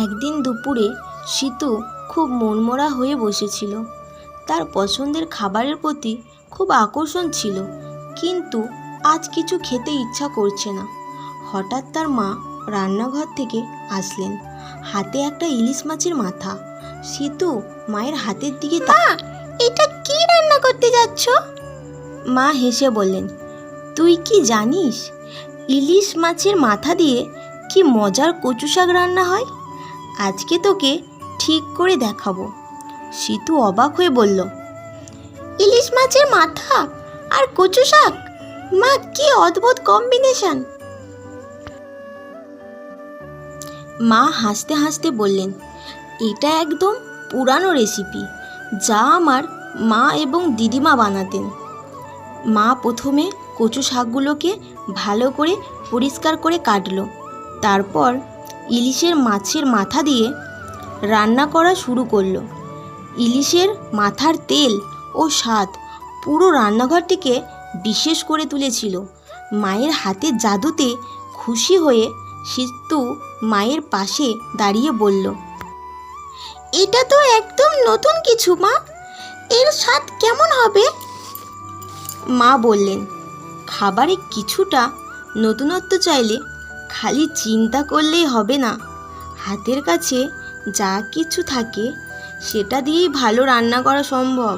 একদিন দুপুরে সীতু খুব মনমরা হয়ে বসেছিল। তার পছন্দের খাবারের প্রতি খুব আকর্ষণ ছিল, কিন্তু আজ কিছু খেতে ইচ্ছা করছে না। হঠাৎ তার মা রান্নাঘর থেকে আসলেন, হাতে একটা ইলিশ মাছের মাথা। সীতু মায়ের হাতের দিকে এটা কি রান্না করতে যাচ্ছ? মা হেসে বললেন, তুই কি জানিস ইলিশ মাছের মাথা দিয়ে কি মজার কচু শাক রান্না হয়? আজকে তোকে ঠিক করে দেখাবো। সীতু অবাক হয়ে বলল, ইলিশ মাছের মাথা আর কচু শাক, মা কি অদ্ভুত কম্বিনেশন। মা হাসতে হাসতে বললেন, এটা একদম পুরানো রেসিপি, যা আমার মা এবং দিদিমা বানাতেন। মা প্রথমে কচু শাকগুলোকে ভালো করে পরিষ্কার করে কাটলো, তারপর ইলিশের মাছের মাথা দিয়ে রান্না করা শুরু করলো। ইলিশের মাথার তেল ও স্বাদ পুরো রান্নাঘরটিকে বিশেষ করে তুলেছিল। মায়ের হাতের জাদুতে খুশি হয়ে সীতু মায়ের পাশে দাঁড়িয়ে বলল, এটা তো একদম নতুন কিছু মা, এর স্বাদ কেমন হবে? মা বললেন, খাবারে কিছুটা নতুনত্ব চাইলে খালি চিন্তা করলেই হবে না, হাতের কাছে যা কিছু থাকে সেটা দিয়েই ভালো রান্না করা সম্ভব।